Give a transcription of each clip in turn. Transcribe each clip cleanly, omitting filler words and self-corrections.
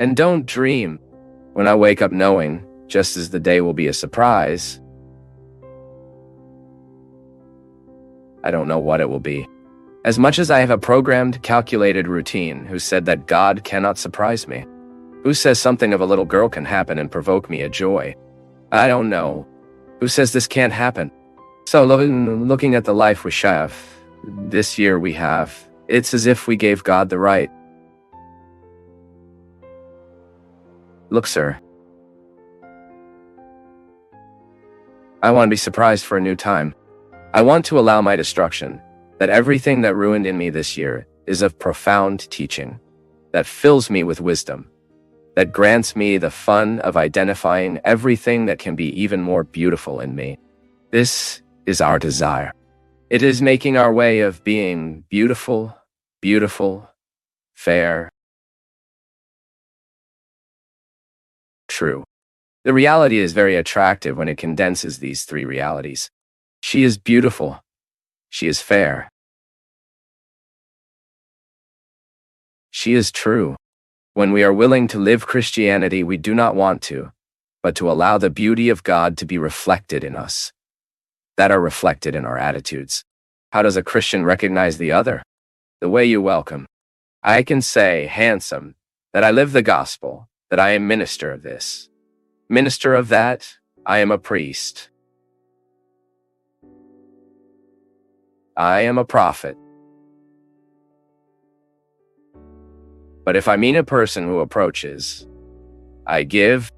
And don't dream when I wake up knowing, just as the day will be a surprise, I don't know what it will be. As much as I have a programmed, calculated routine who said that God cannot surprise me, who says something of a little girl can happen and provoke me a joy, I don't know. Who says this can't happen? So looking at the life we have, this year we have, it's as if we gave God the right. Look, sir. I want to be surprised for a new time. I want to allow my destruction, that everything that ruined in me this year is of profound teaching, that fills me with wisdom, that grants me the fun of identifying everything that can be even more beautiful in me. This is our desire. It is making our way of being beautiful, beautiful, fair, true. The reality is very attractive when it condenses these three realities. She is beautiful. She is fair. She is true. When we are willing to live Christianity, we do not want to, but to allow the beauty of God to be reflected in us, that are reflected in our attitudes. How does a Christian recognize the other? The way you welcome. I can say, handsome, that I live the gospel, that I am minister of this, minister of that, I am a priest. I am a prophet. But if I mean a person who approaches, I give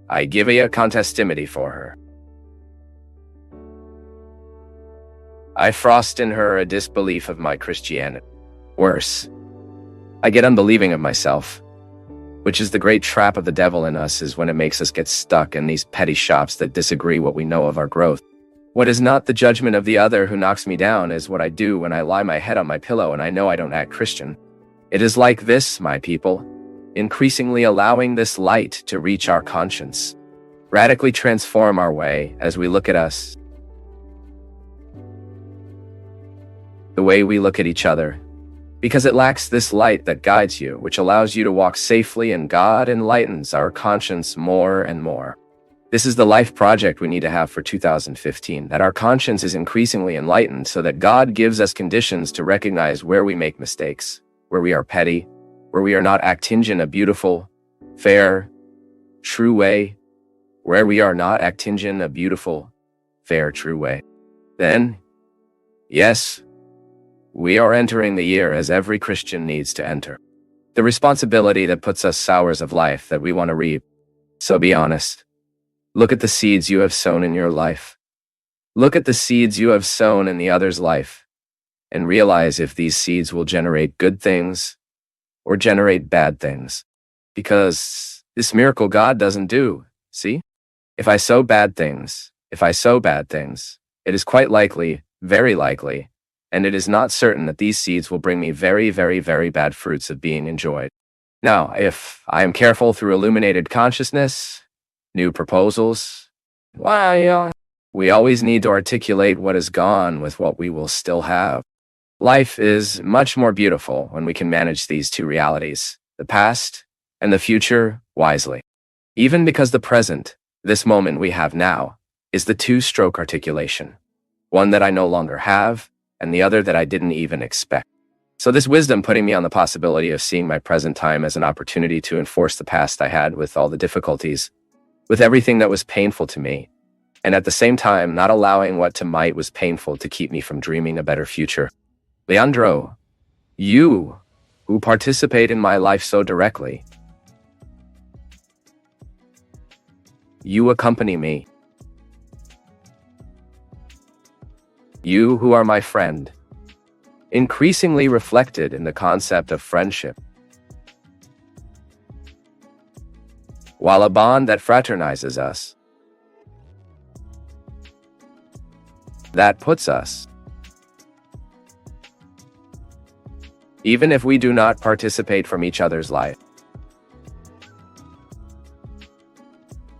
a contestimony for her. I frost in her a disbelief of my Christianity. Worse, I get unbelieving of myself, which is the great trap of the devil in us, is when it makes us get stuck in these petty shops that disagree what we know of our growth. What is not the judgment of the other who knocks me down is what I do when I lie my head on my pillow and I know I don't act Christian. It is like this, my people, increasingly allowing this light to reach our conscience, radically transform our way as we look at us, the way we look at each other, because it lacks this light that guides you, which allows you to walk safely, and God enlightens our conscience more and more. This is the life project we need to have for 2015, that our conscience is increasingly enlightened so that God gives us conditions to recognize where we make mistakes, where we are petty, where we are not acting in a beautiful, fair, true way, where we are not acting in a beautiful, fair, true way. Then, yes, we are entering the year as every Christian needs to enter. The responsibility that puts us sowers of life that we want to reap. So be honest. Look at the seeds you have sown in your life. Look at the seeds you have sown in the other's life, and realize if these seeds will generate good things or generate bad things. Because this miracle God doesn't do, see? If I sow bad things, it is quite likely, very likely, and it is not certain that these seeds will bring me very, very, very bad fruits of being enjoyed. Now, if I am careful through illuminated consciousness, new proposals, we always need to articulate what is gone with what we will still have. Life is much more beautiful when we can manage these two realities, the past and the future, wisely. Even because the present, this moment we have now, is the two-stroke articulation, one that I no longer have, and the other that I didn't even expect. So this wisdom putting me on the possibility of seeing my present time as an opportunity to enforce the past I had with all the difficulties, with everything that was painful to me, and at the same time not allowing what to might was painful to keep me from dreaming a better future. Leandro, you, who participate in my life so directly, you accompany me. You who are my friend, increasingly reflected in the concept of friendship. While a bond that fraternizes us, that puts us, even if we do not participate from each other's life.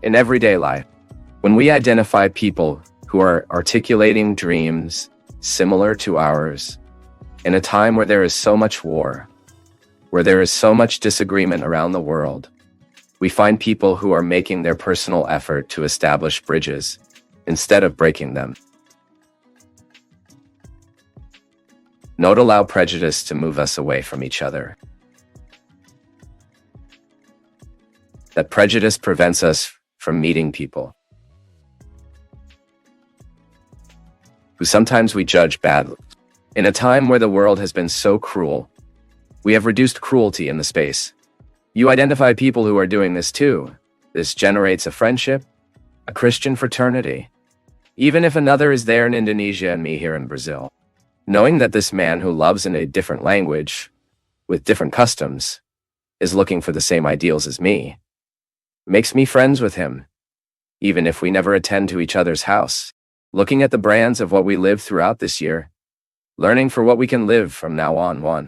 In everyday life, when we identify people who are articulating dreams similar to ours, in a time where there is so much war, where there is so much disagreement around the world, we find people who are making their personal effort to establish bridges instead of breaking them. Don't allow prejudice to move us away from each other. That prejudice prevents us from meeting people who sometimes we judge badly. In a time where the world has been so cruel, we have reduced cruelty in the space. You identify people who are doing this too. This generates a friendship, a Christian fraternity. Even if another is there in Indonesia and me here in Brazil, knowing that this man who loves in a different language, with different customs, is looking for the same ideals as me, makes me friends with him, even if we never attend to each other's house. Looking at the brands of what we lived throughout this year, learning for what we can live from now on.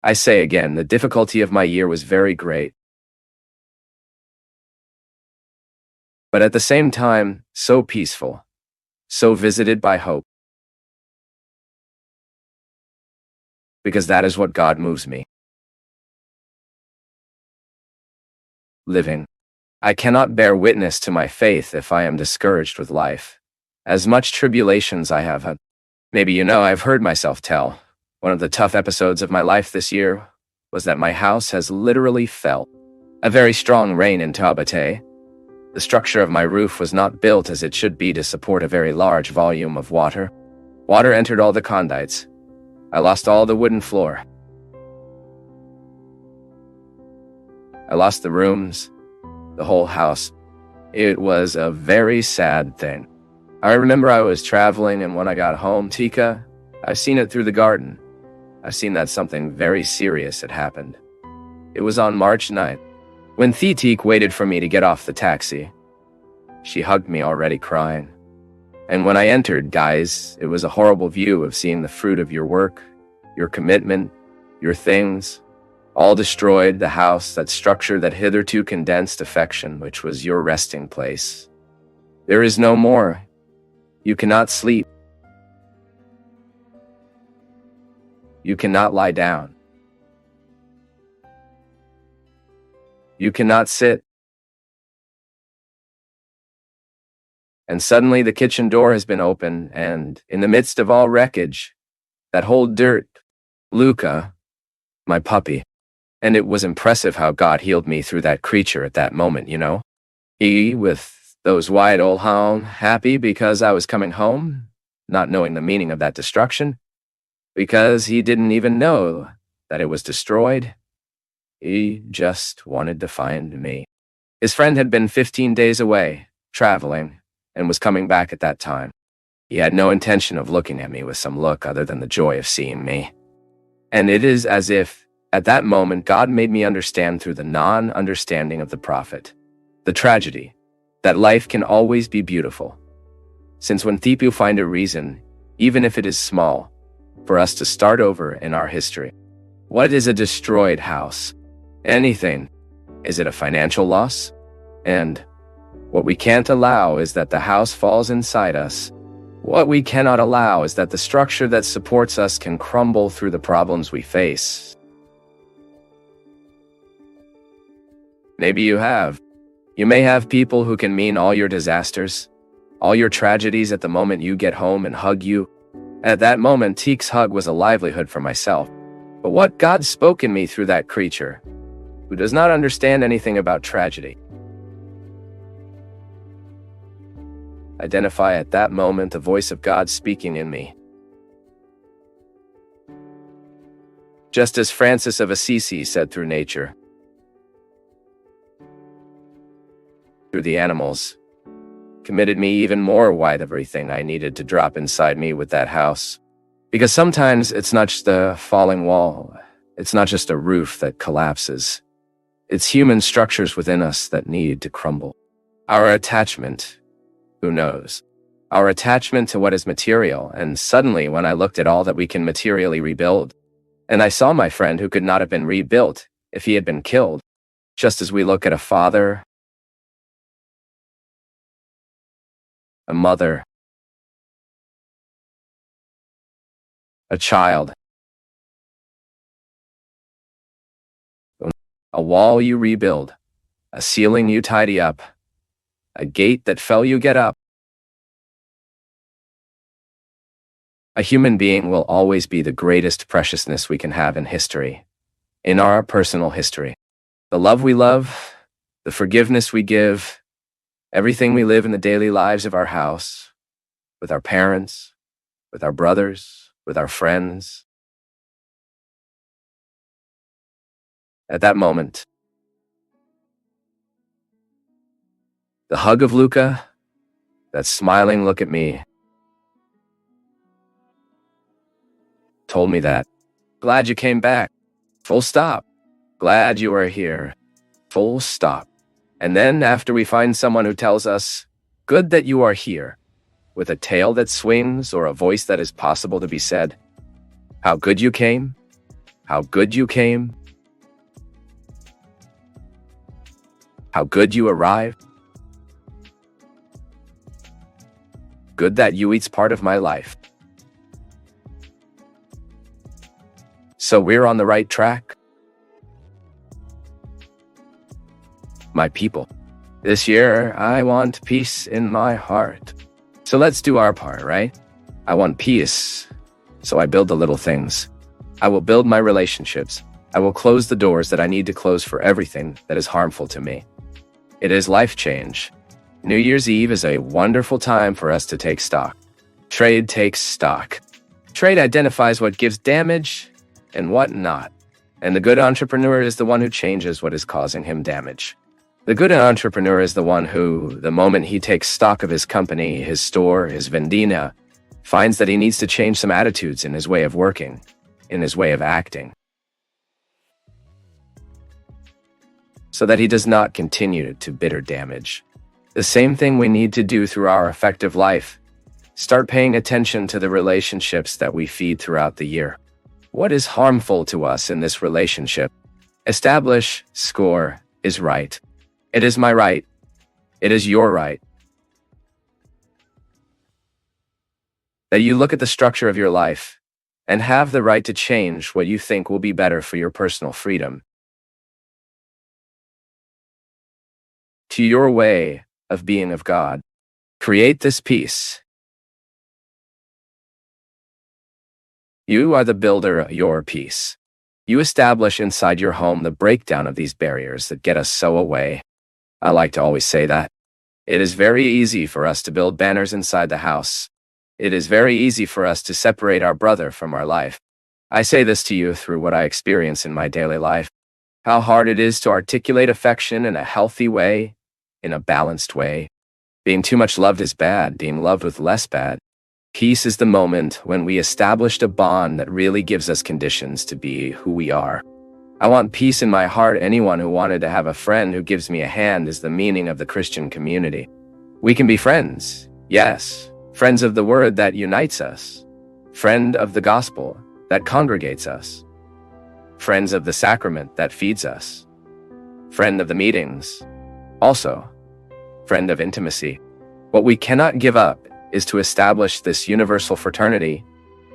I say again, the difficulty of my year was very great. But at the same time, so peaceful, so visited by hope. Because that is what God moves me. Living. I cannot bear witness to my faith if I am discouraged with life. As much tribulations I have had. Maybe you know, I've heard myself tell, one of the tough episodes of my life this year was that my house has literally felt a very strong rain in Taubaté. The structure of my roof was not built as it should be to support a very large volume of water. Water entered all the conduits. I lost all the wooden floor. I lost the rooms, the whole house. It was a very sad thing. I remember I was traveling, and when I got home, Tika, I've seen it through the garden. I've seen that something very serious had happened. It was on March 9th, when Thitik waited for me to get off the taxi. She hugged me already crying. And when I entered, guys, it was a horrible view of seeing the fruit of your work, your commitment, your things, all destroyed, the house, that structure, that hitherto condensed affection, which was your resting place. There is no more. You cannot sleep. You cannot lie down. You cannot sit. And suddenly the kitchen door has been opened, and in the midst of all wreckage, that whole dirt, Luca, my puppy. And it was impressive how God healed me through that creature at that moment, you know? He, with those wide old home, happy because I was coming home, not knowing the meaning of that destruction, because he didn't even know that it was destroyed. He just wanted to find me. His friend had been 15 days away, traveling, and was coming back at that time. He had no intention of looking at me with some look other than the joy of seeing me. And it is as if, at that moment, God made me understand through the non-understanding of the prophet, the tragedy, that life can always be beautiful. Since when Thipu find a reason, even if it is small, for us to start over in our history. What is a destroyed house? Anything. Is it a financial loss? And what we can't allow is that the house falls inside us. What we cannot allow is that the structure that supports us can crumble through the problems we face. Maybe you have. You may have people who can mean all your disasters, all your tragedies at the moment you get home and hug you. At that moment, Teek's hug was a livelihood for myself. But what God spoke in me through that creature, who does not understand anything about tragedy. Identify at that moment the voice of God speaking in me. Just as Francis of Assisi said through nature, through the animals, committed me even more wide of everything I needed to drop inside me with that house. Because sometimes it's not just a falling wall, it's not just a roof that collapses. It's human structures within us that need to crumble. Our attachment, who knows? Our attachment to what is material, and suddenly when I looked at all that we can materially rebuild, and I saw my friend who could not have been rebuilt if he had been killed, just as we look at a father, a mother, a child, A wall you rebuild, a ceiling you tidy up, a gate that fell you get up. A human being will always be the greatest preciousness we can have in history, in our personal history. The love we love, the forgiveness we give, everything we live in the daily lives of our house, with our parents, with our brothers, with our friends. At that moment, the hug of Luca, that smiling look at me, told me that. Glad you came back. Full stop. Glad you are here. Full stop. And then after we find someone who tells us, good that you are here, with a tail that swings or a voice that is possible to be said, how good you came, how good you came, how good you arrived, good that you eats part of my life. So we're on the right track. My people, this year I want peace in my heart. So let's do our part, right? I want peace, so I build the little things. I will build my relationships. I will close the doors that I need to close for everything that is harmful to me. It is life change. New Year's Eve is a wonderful time for us to take stock. Trade takes stock. Trade identifies what gives damage and what not. And the good entrepreneur is the one who changes what is causing him damage. The good entrepreneur is the one who, the moment he takes stock of his company, his store, his vendina, finds that he needs to change some attitudes in his way of working, in his way of acting, so that he does not continue to bitter damage. The same thing we need to do through our effective life. Start paying attention to the relationships that we feed throughout the year. What is harmful to us in this relationship? Establish, score, is right. It is my right. It is your right. That you look at the structure of your life and have the right to change what you think will be better for your personal freedom. To your way of being of God. Create this peace. You are the builder of your peace. You establish inside your home the breakdown of these barriers that get us so away. I like to always say that. It is very easy for us to build banners inside the house. It is very easy for us to separate our brother from our life. I say this to you through what I experience in my daily life. How hard it is to articulate affection in a healthy way, in a balanced way. Being too much loved is bad, being loved with less bad. Peace is the moment when we established a bond that really gives us conditions to be who we are. I want peace in my heart. Anyone who wanted to have a friend who gives me a hand is the meaning of the Christian community. We can be friends, yes, friends of the word that unites us, friend of the gospel that congregates us, friends of the sacrament that feeds us, friend of the meetings, also, friend of intimacy. What we cannot give up is to establish this universal fraternity.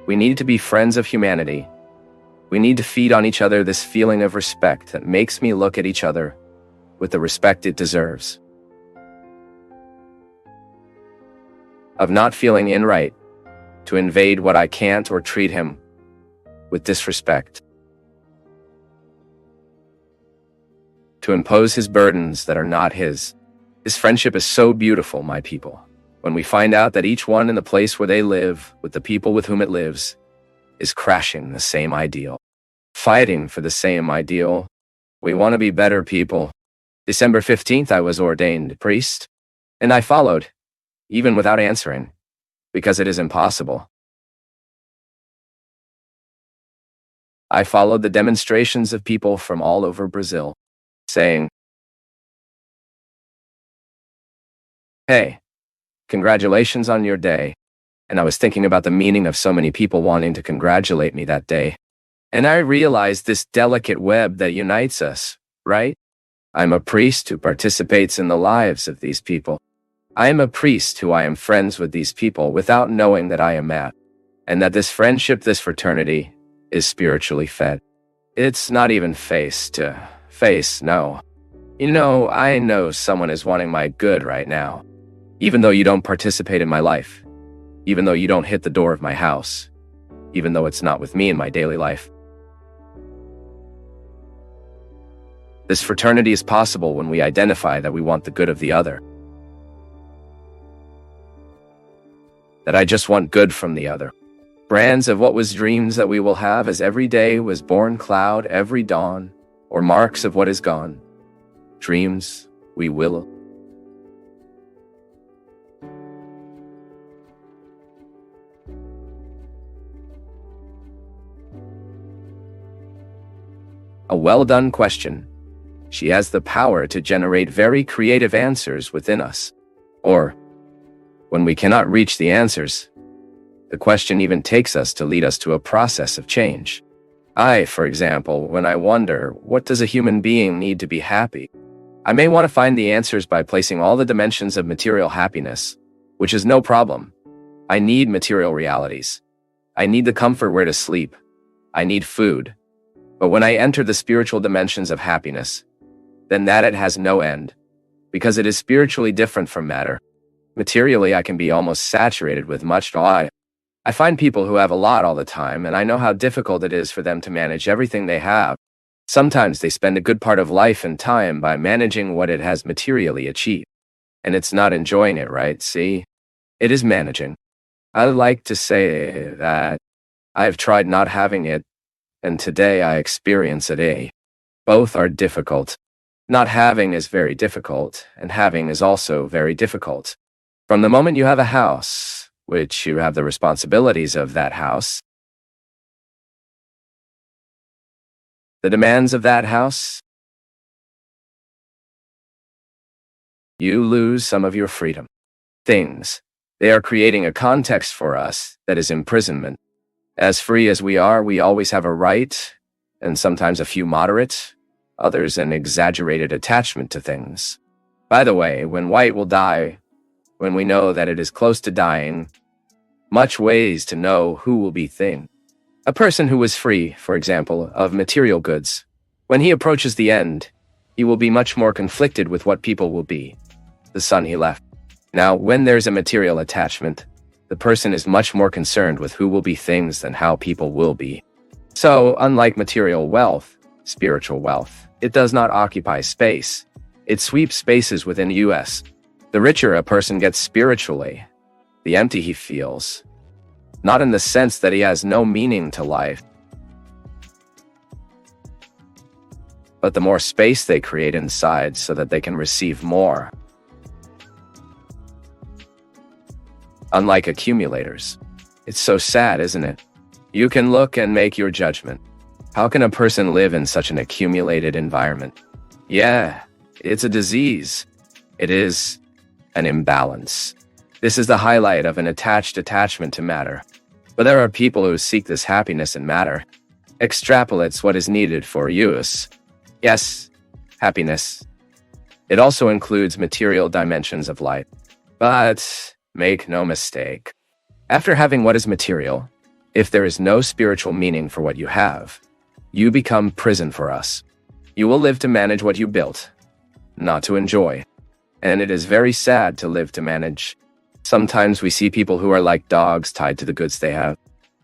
We need to be friends of humanity. We need to feed on each other this feeling of respect that makes me look at each other with the respect it deserves. Of not feeling in right to invade what I can't or treat him with disrespect. To impose his burdens that are not his. His friendship is so beautiful, my people. When we find out that each one in the place where they live, with the people with whom it lives, is crashing the same ideal, fighting for the same ideal. We want to be better people. December 15th, I was ordained priest, and I followed, even without answering, because it is impossible. I followed the demonstrations of people from all over Brazil, saying, "Hey, congratulations on your day." And I was thinking about the meaning of so many people wanting to congratulate me that day. And I realized this delicate web that unites us, right? I'm a priest who participates in the lives of these people. I am a priest who I am friends with these people without knowing that I am at, and that this friendship, this fraternity, is spiritually fed. It's not even face to face, no. I know someone is wanting my good right now. Even though you don't participate in my life. Even though you don't hit the door of my house. Even though it's not with me in my daily life. This fraternity is possible when we identify that we want the good of the other. That I just want good from the other. Brands of what was dreams that we will have as every day was born cloud every dawn, or marks of what is gone. Dreams we will. A well-done question. She has the power to generate very creative answers within us. Or, when we cannot reach the answers, the question even takes us to lead us to a process of change. For example, when I wonder, what does a human being need to be happy? I may want to find the answers by placing all the dimensions of material happiness, which is no problem. I need material realities. I need the comfort where to sleep. I need food. But when I enter the spiritual dimensions of happiness, then that it has no end, because it is spiritually different from matter. Materially, I can be almost saturated with much joy. I find people who have a lot all the time, and I know how difficult it is for them to manage everything they have. Sometimes they spend a good part of life and time by managing what it has materially achieved. And it's not enjoying it, right? See? It is managing. I like to say that I have tried not having it, and today I experience it. Both are difficult. Not having is very difficult, and having is also very difficult. From the moment you have a house, which you have the responsibilities of that house, the demands of that house, you lose some of your freedom. Things. They are creating a context for us that is imprisonment. As free as we are, we always have a right, and sometimes a few moderate, others an exaggerated attachment to things. By the way, when white will die, when we know that it is close to dying, much ways to know who will be thing. A person who is free, for example, of material goods, when he approaches the end, he will be much more conflicted with what people will be, the son he left. Now, when there's a material attachment, the person is much more concerned with who will be things than how people will be. So, unlike material wealth, spiritual wealth, it does not occupy space. It sweeps spaces within us. The richer a person gets spiritually, the empty he feels. Not in the sense that he has no meaning to life, but the more space they create inside so that they can receive more. Unlike accumulators. It's so sad, isn't it? You can look and make your judgment. How can a person live in such an accumulated environment? Yeah, it's a disease. It is an imbalance. This is the highlight of an attachment to matter. But there are people who seek this happiness in matter. Extrapolates what is needed for use. Yes, happiness. It also includes material dimensions of life. But make no mistake. After having what is material, if there is no spiritual meaning for what you have, you become prison for us. You will live to manage what you built, not to enjoy. And it is very sad to live to manage. Sometimes we see people who are like dogs tied to the goods they have.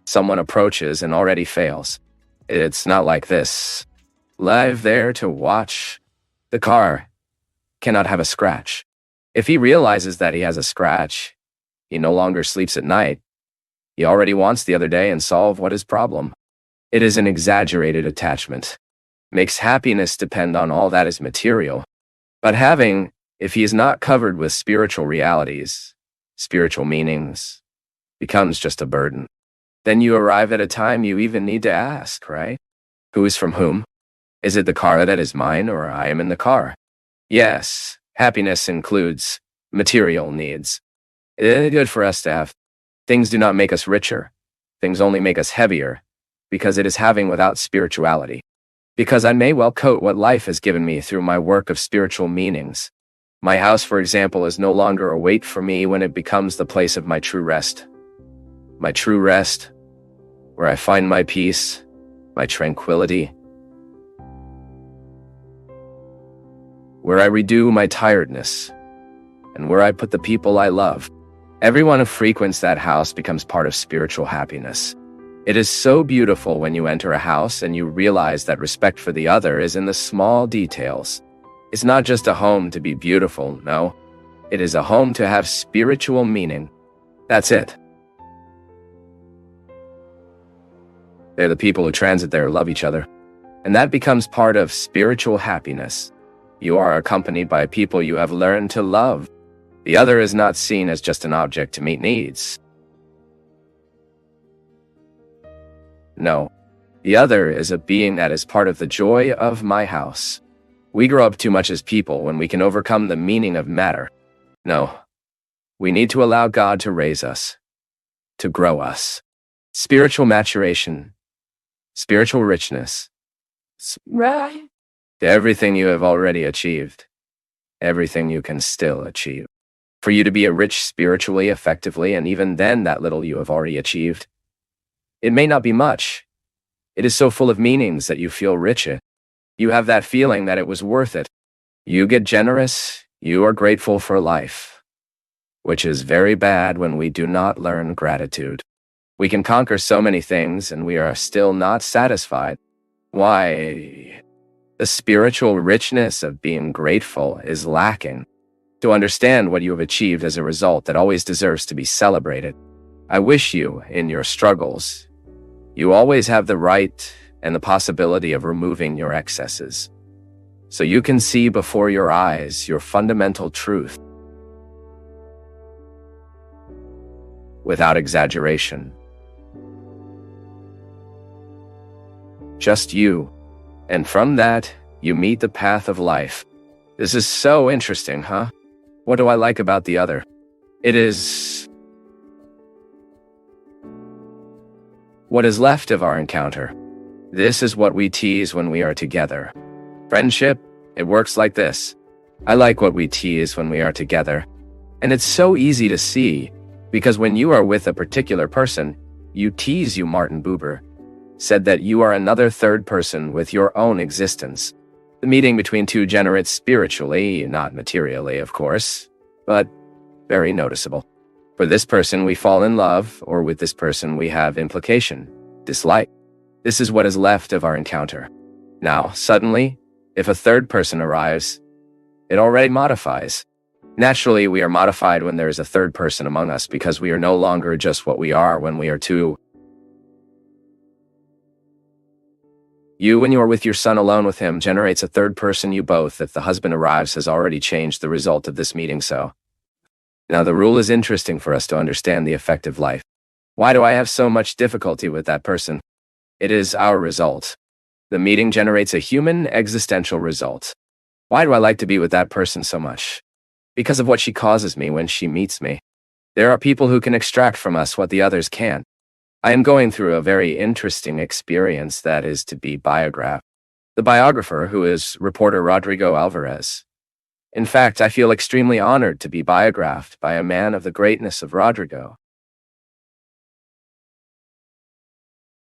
Someone approaches and already fails. It's not like this. Live there to watch. The car cannot have a scratch. If he realizes that he has a scratch, he no longer sleeps at night. He already wants the other day and solve what is problem. It is an exaggerated attachment. Makes happiness depend on all that is material. But having, if he is not covered with spiritual realities, spiritual meanings, becomes just a burden. Then you arrive at a time you even need to ask, right? Who is from whom? Is it the car that is mine, or I am in the car? Yes, happiness includes material needs. It is good for us to have. Things do not make us richer. Things only make us heavier, because it is having without spirituality. Because I may well coat what life has given me through my work of spiritual meanings. My house, for example, is no longer a weight for me when it becomes the place of my true rest. My true rest, where I find my peace, my tranquility. where I redo my tiredness, and where I put the people I love. Everyone who frequents that house becomes part of spiritual happiness. It is so beautiful when you enter a house and you realize that respect for the other is in the small details. It's not just a home to be beautiful, no. It is a home to have spiritual meaning. That's it. They're the people who transit there love each other. And that becomes part of spiritual happiness. You are accompanied by people you have learned to love. The other is not seen as just an object to meet needs. No, the other is a being that is part of the joy of my house. We grow up too much as people when we can overcome the meaning of matter. No, we need to allow God to raise us, to grow us. Spiritual maturation, spiritual richness, to everything you have already achieved, everything you can still achieve. For you to be rich spiritually, effectively, and even then that little you have already achieved. It may not be much. It is so full of meanings that you feel rich. You have that feeling that it was worth it. You get generous, you are grateful for life, which is very bad when we do not learn gratitude. We can conquer so many things and we are still not satisfied. Why? The spiritual richness of being grateful is lacking. To understand what you have achieved as a result that always deserves to be celebrated. I wish you, in your struggles, you always have the right and the possibility of removing your excesses, so you can see before your eyes your fundamental truth, without exaggeration. Just you, and from that, you meet the path of life. This is so interesting, huh? What do I like about the other? It is what is left of our encounter. This is what we tease when we are together. Friendship, it works like this. I like what we tease when we are together. And it's so easy to see, because when you are with a particular person, you tease. You, Martin Buber, said that you are another third person with your own existence. The meeting between two generates spiritually, not materially, of course, but very noticeable. For this person, we fall in love, or with this person, we have implication, dislike. This is what is left of our encounter. Now, suddenly, if a third person arrives, it already modifies. Naturally, we are modified when there is a third person among us because we are no longer just what we are when we are two. You, when you are with your son alone with him, generates a third person. You both, if the husband arrives, has already changed the result of this meeting. So, now the rule is interesting for us to understand the effect of life. Why do I have so much difficulty with that person? It is our result. The meeting generates a human existential result. Why do I like to be with that person so much? Because of what she causes me when she meets me. There are people who can extract from us what the others can't. I am going through a very interesting experience that is to be biographed. The biographer, who is reporter Rodrigo Alvarez. In fact, I feel extremely honored to be biographed by a man of the greatness of Rodrigo.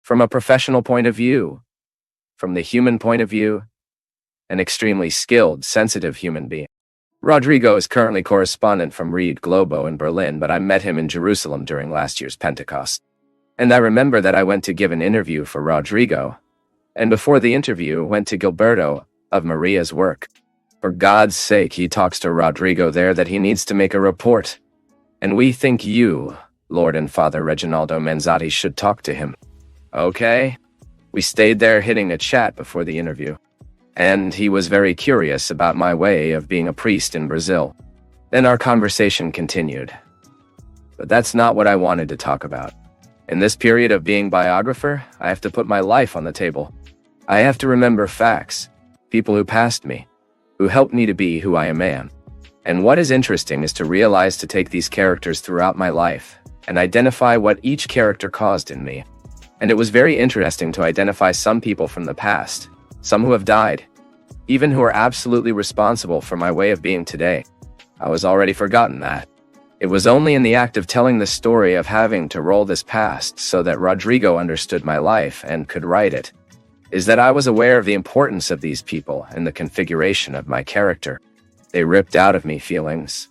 From a professional point of view, from the human point of view, an extremely skilled, sensitive human being. Rodrigo is currently correspondent from Read Globo in Berlin, but I met him in Jerusalem during last year's Pentecost. And I remember that I went to give an interview for Rodrigo, and before the interview went to Gilberto of Maria's work. For God's sake, he talks to Rodrigo there that he needs to make a report. And we think you, Lord and Father Reginaldo Manzotti, should talk to him. Okay? We stayed there hitting a chat before the interview. And he was very curious about my way of being a priest in Brazil. Then our conversation continued. But that's not what I wanted to talk about. In this period of being biographer, I have to put my life on the table. I have to remember facts, people who passed me, who helped me to be who I am. And what is interesting is to realize to take these characters throughout my life and identify what each character caused in me. And it was very interesting to identify some people from the past, some who have died, even who are absolutely responsible for my way of being today. I was already forgotten that. It was only in the act of telling the story of having to roll this past so that Rodrigo understood my life and could write it. is that I was aware of the importance of these people and the configuration of my character. They ripped out of me feelings,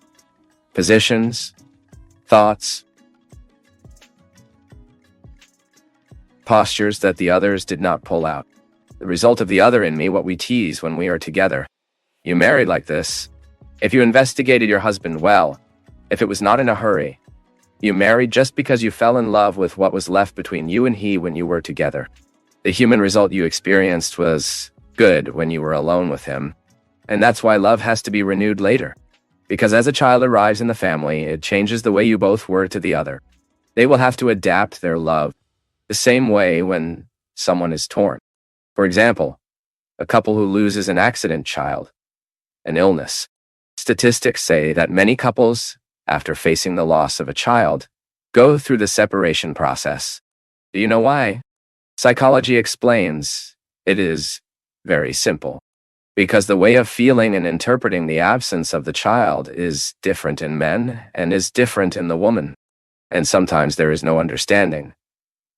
positions, thoughts, postures that the others did not pull out. The result of the other in me, what we tease when we are together. You married like this. If you investigated your husband well, if it was not in a hurry, you married just because you fell in love with what was left between you and he when you were together. The human result you experienced was good when you were alone with him. And that's why love has to be renewed later. Because as a child arrives in the family, it changes the way you both were to the other. They will have to adapt their love the same way when someone is torn. For example, a couple who loses an accident child, an illness. Statistics say that many couples, after facing the loss of a child, go through the separation process. Do you know why? Psychology explains it is very simple. Because the way of feeling and interpreting the absence of the child is different in men and is different in the woman. And sometimes there is no understanding.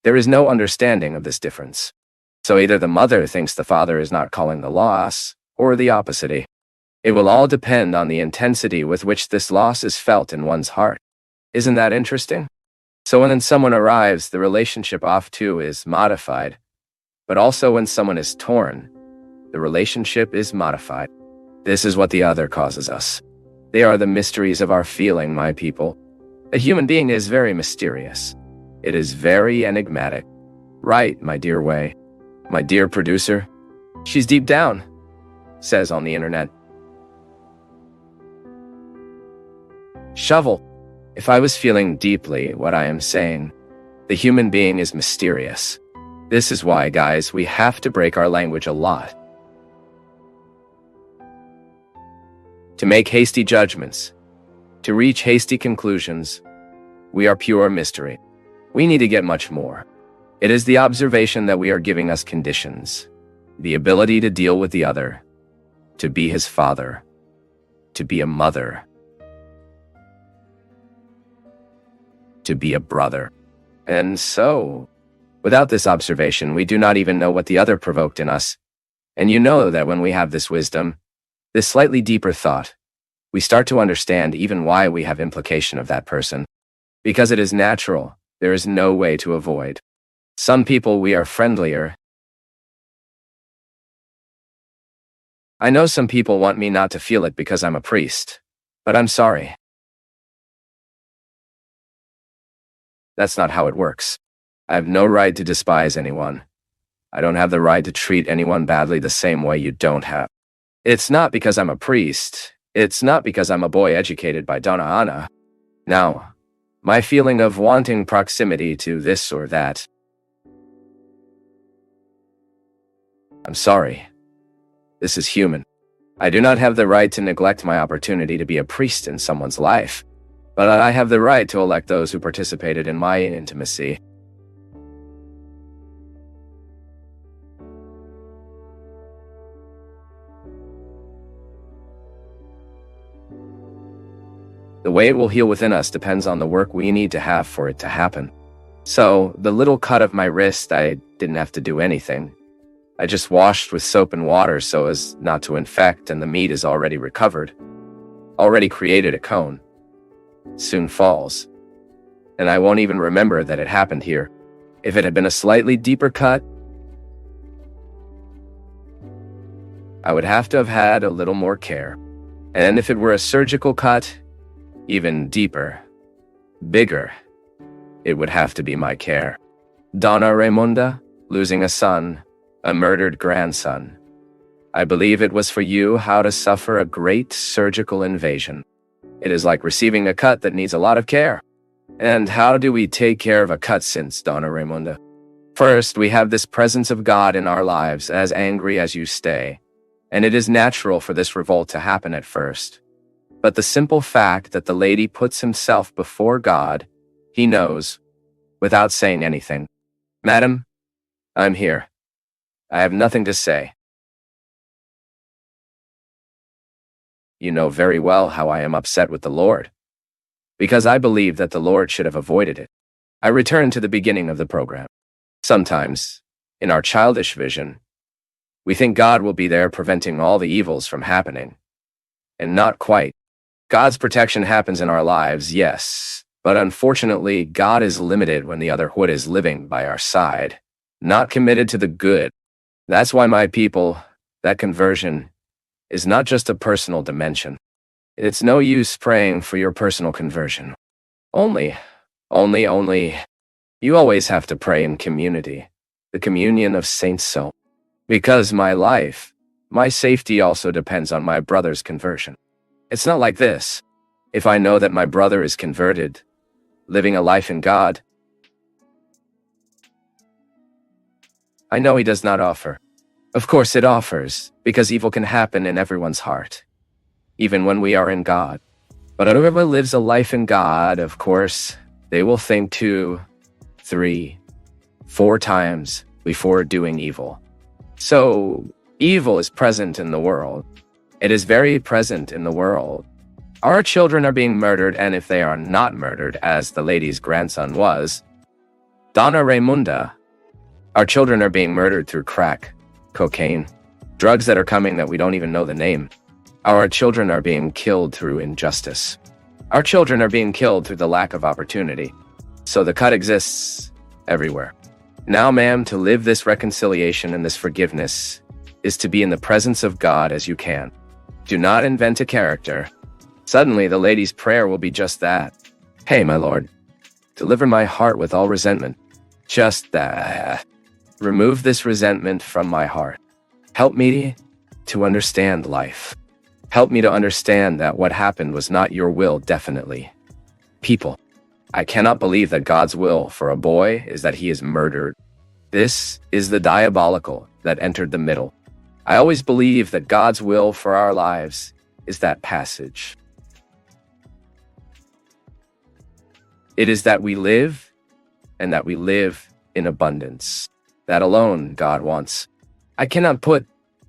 There is no understanding of this difference. So either the mother thinks the father is not calling the loss, or the opposite. It will all depend on the intensity with which this loss is felt in one's heart. Isn't that interesting? So when someone arrives, the relationship off too is modified. But also when someone is torn, the relationship is modified. This is what the other causes us. They are the mysteries of our feeling, my people. A human being is very mysterious. It is very enigmatic. Right, my dear Way. My dear producer. She's deep down, says on the internet. Shovel. If I was feeling deeply what I am saying, the human being is mysterious. This is why, guys, we have to break our language a lot. To make hasty judgments, to reach hasty conclusions, we are pure mystery. We need to get much more. It is the observation that we are giving us conditions, the ability to deal with the other, to be his father, to be a mother, to be a brother. And so, without this observation, we do not even know what the other provoked in us. And you know that when we have this wisdom, this slightly deeper thought, we start to understand even why we have implication of that person. Because it is natural, there is no way to avoid. Some people we are friendlier. I know some people want me not to feel it because I'm a priest, but I'm sorry. That's not how it works. I have no right to despise anyone. I don't have the right to treat anyone badly the same way you don't have. It's not because I'm a priest. It's not because I'm a boy educated by Donna Anna. Now, my feeling of wanting proximity to this or that. I'm sorry. This is human. I do not have the right to neglect my opportunity to be a priest in someone's life, but I have the right to elect those who participated in my intimacy. The way it will heal within us depends on the work we need to have for it to happen. So, the little cut of my wrist, I didn't have to do anything. I just washed with soap and water so as not to infect, and the meat is already recovered. Already created a cone. Soon falls. And I won't even remember that it happened here. If it had been a slightly deeper cut, I would have to have had a little more care. And if it were a surgical cut, even deeper, bigger, it would have to be my care. Donna Raimonda, losing a son, a murdered grandson. I believe it was for you how to suffer a great surgical invasion. It is like receiving a cut that needs a lot of care. And how do we take care of a cut since, Donna Raimonda? First, we have this presence of God in our lives, as angry as you stay. And it is natural for this revolt to happen at first. But the simple fact that the lady puts himself before God, he knows, without saying anything. Madam, I'm here. I have nothing to say. You know very well how I am upset with the Lord. Because I believe that the Lord should have avoided it. I return to the beginning of the program. Sometimes, in our childish vision, We think God will be there preventing all the evils from happening. And not quite. God's protection happens in our lives, yes, but unfortunately, God is limited when the other hood is living by our side, not committed to the good. That's why, my people, that conversion is not just a personal dimension. It's no use praying for your personal conversion. Only, you always have to pray in community, the communion of saints so. Because my life, my safety also depends on my brother's conversion. It's not like this. If I know that my brother is converted, living a life in God, I know he does not offer. Of course it offers, because evil can happen in everyone's heart, even when we are in God. But whoever lives a life in God, of course, they will think 2, 3, 4 times before doing evil. So, evil is present in the world. It is very present in the world. Our children are being murdered, and if they are not murdered, as the lady's grandson was, Donna Raymunda, our children are being murdered through crack, cocaine, drugs that are coming that we don't even know the name. Our children are being killed through injustice. Our children are being killed through the lack of opportunity. So the cut exists everywhere. Now, ma'am, to live this reconciliation and this forgiveness is to be in the presence of God as you can. Do not invent a character. Suddenly, the lady's prayer will be just that. Hey, my Lord, deliver my heart with all resentment. Just that. Remove this resentment from my heart. Help me to understand life. Help me to understand that what happened was not your will, definitely. People, I cannot believe that God's will for a boy is that he is murdered. This is the diabolical that entered the middle. I always believe that God's will for our lives is that passage. It is that we live, and that we live in abundance. That alone God wants. I cannot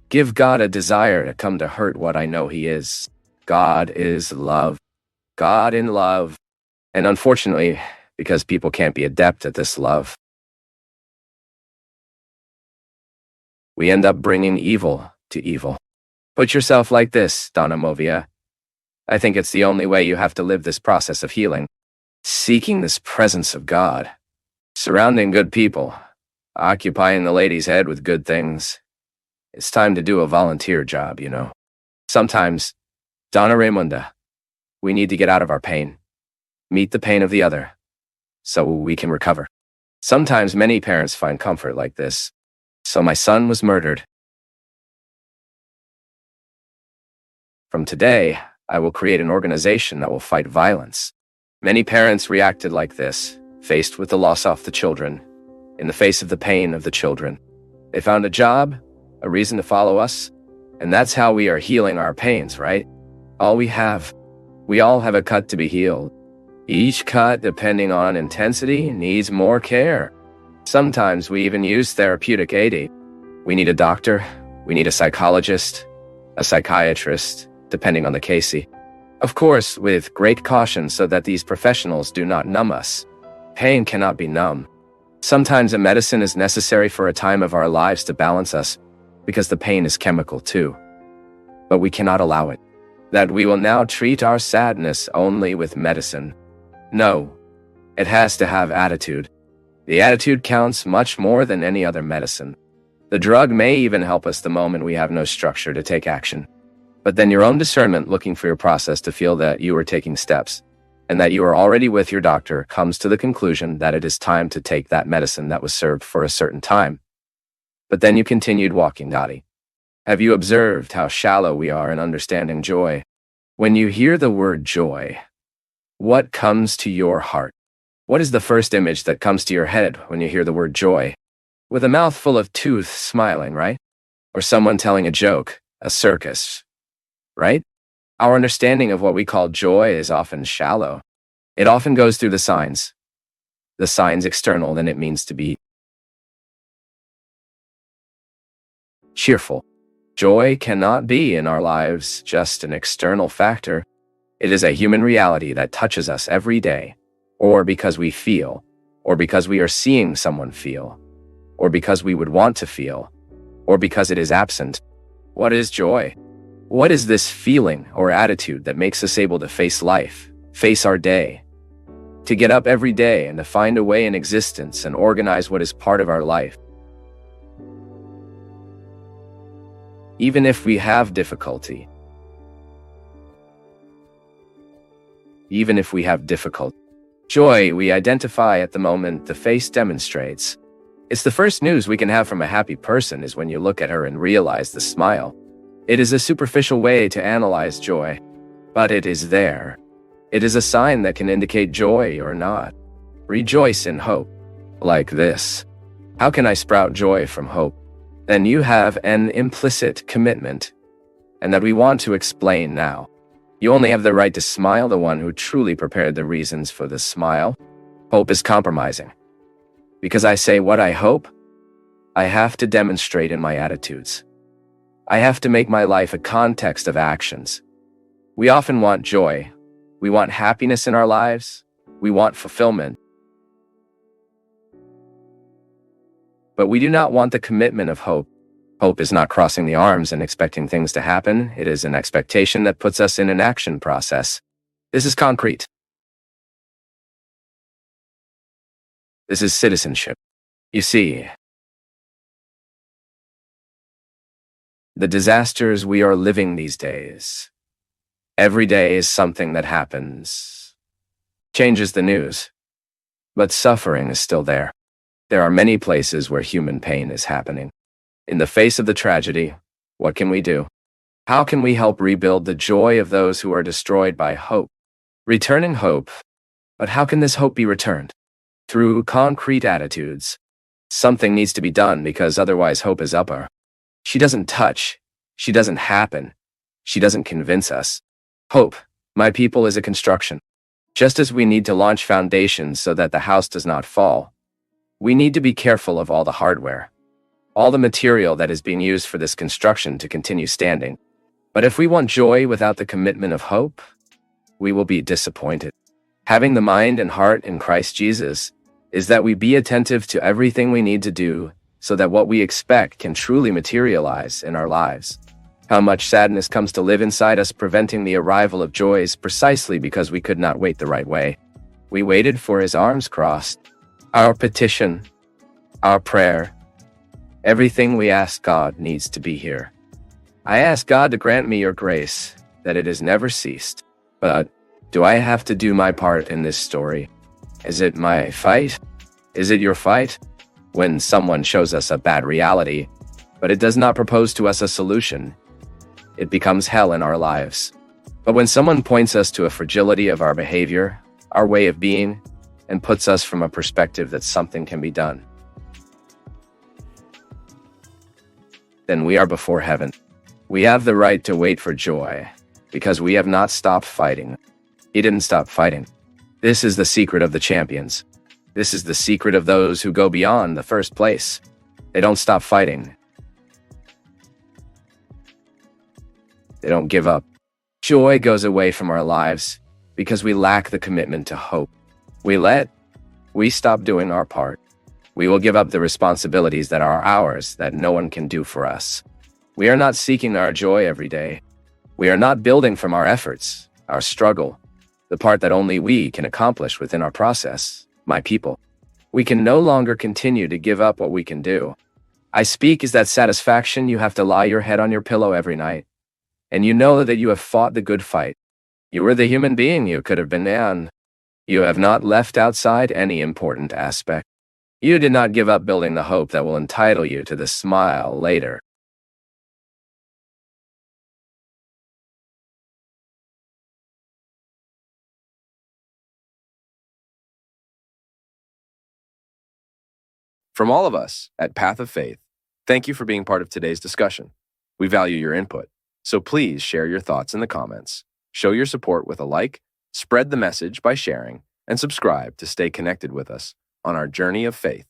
give God a desire to come to hurt what I know he is. God is love. God in love. And unfortunately, because people can't be adept at this love, we end up bringing evil to evil. Put yourself like this, Donna Movia. I think it's the only way you have to live this process of healing. Seeking this presence of God. Surrounding good people. Occupying the lady's head with good things. It's time to do a volunteer job, you know. Sometimes, Donna Raymunda, we need to get out of our pain. Meet the pain of the other, so we can recover. Sometimes many parents find comfort like this. So my son was murdered. From today, I will create an organization that will fight violence. Many parents reacted like this, faced with the loss of the children, in the face of the pain of the children. They found a job, a reason to follow us, and that's how we are healing our pains, right? We all have a cut to be healed. Each cut, depending on intensity, needs more care. Sometimes we even use therapeutic aid. We need a doctor, we need a psychologist, a psychiatrist, depending on the case. Of course, with great caution so that these professionals do not numb us. Pain cannot be numb. Sometimes a medicine is necessary for a time of our lives to balance us, because the pain is chemical too. But we cannot allow it. That we will now treat our sadness only with medicine. No, it has to have attitude. The attitude counts much more than any other medicine. The drug may even help us the moment we have no structure to take action. But then your own discernment looking for your process to feel that you are taking steps, and that you are already with your doctor comes to the conclusion that it is time to take that medicine that was served for a certain time. But then you continued walking, Dottie. Have you observed how shallow we are in understanding joy? When you hear the word joy, what comes to your heart? What is the first image that comes to your head when you hear the word joy? With a mouth full of tooth smiling, right? Or someone telling a joke, a circus, right? Our understanding of what we call joy is often shallow. It often goes through the signs. The signs external, then it means to be cheerful. Joy cannot be in our lives just an external factor. It is a human reality that touches us every day, or because we feel, or because we are seeing someone feel, or because we would want to feel. or because it is absent. What is joy? What is this feeling or attitude that makes us able to face life, face our day, to get up every day and to find a way in existence and organize what is part of our life? Even if we have difficulty, joy we identify at the moment the face demonstrates. It's the first news we can have from a happy person is when you look at her and realize the smile. It is a superficial way to analyze joy, but it is there. It is a sign that can indicate joy or not. Rejoice in hope. Like this. How can I sprout joy from hope? Then you have an implicit commitment, and that we want to explain now. You only have the right to smile, the one who truly prepared the reasons for the smile. Hope is compromising. Because I say what I hope, I have to demonstrate in my attitudes. I have to make my life a context of actions. We often want joy. We want happiness in our lives. We want fulfillment. But we do not want the commitment of hope. Hope is not crossing the arms and expecting things to happen. It is an expectation that puts us in an action process. This is concrete. This is citizenship. You see, the disasters we are living these days, every day is something that happens, changes the news, but suffering is still there. There are many places where human pain is happening. In the face of the tragedy, what can we do? How can we help rebuild the joy of those who are destroyed by hope? Returning hope. But how can this hope be returned? Through concrete attitudes. Something needs to be done because otherwise hope is upper. She doesn't touch. She doesn't happen. She doesn't convince us. Hope, my people, is a construction. Just as we need to launch foundations so that the house does not fall, we need to be careful of all the hardware, all the material that is being used for this construction to continue standing. But if we want joy without the commitment of hope, we will be disappointed. Having the mind and heart in Christ Jesus is that we be attentive to everything we need to do so that what we expect can truly materialize in our lives. How much sadness comes to live inside us, preventing the arrival of joys precisely because we could not wait the right way. We waited for his arms crossed. Our petition, our prayer, everything we ask God needs to be here. I ask God to grant me your grace, that it has never ceased. But do I have to do my part in this story? Is it my fight? Is it your fight? When someone shows us a bad reality, but it does not propose to us a solution, it becomes hell in our lives. But when someone points us to a fragility of our behavior, our way of being, and puts us from a perspective that something can be done, then we are before heaven. We have the right to wait for joy, because we have not stopped fighting. He didn't stop fighting. This is the secret of the champions. This is the secret of those who go beyond the first place. They don't stop fighting. They don't give up. Joy goes away from our lives because we lack the commitment to hope. We stop doing our part. We will give up the responsibilities that are ours that no one can do for us. We are not seeking our joy every day. We are not building from our efforts, our struggle, the part that only we can accomplish within our process, my people. We can no longer continue to give up what we can do. I speak is that satisfaction you have to lie your head on your pillow every night, and you know that you have fought the good fight. You were the human being you could have been, and you have not left outside any important aspect. You did not give up building the hope that will entitle you to the smile later. From all of us at Path of Faith, thank you for being part of today's discussion. We value your input, so please share your thoughts in the comments. Show your support with a like, spread the message by sharing, and subscribe to stay connected with us on our journey of faith.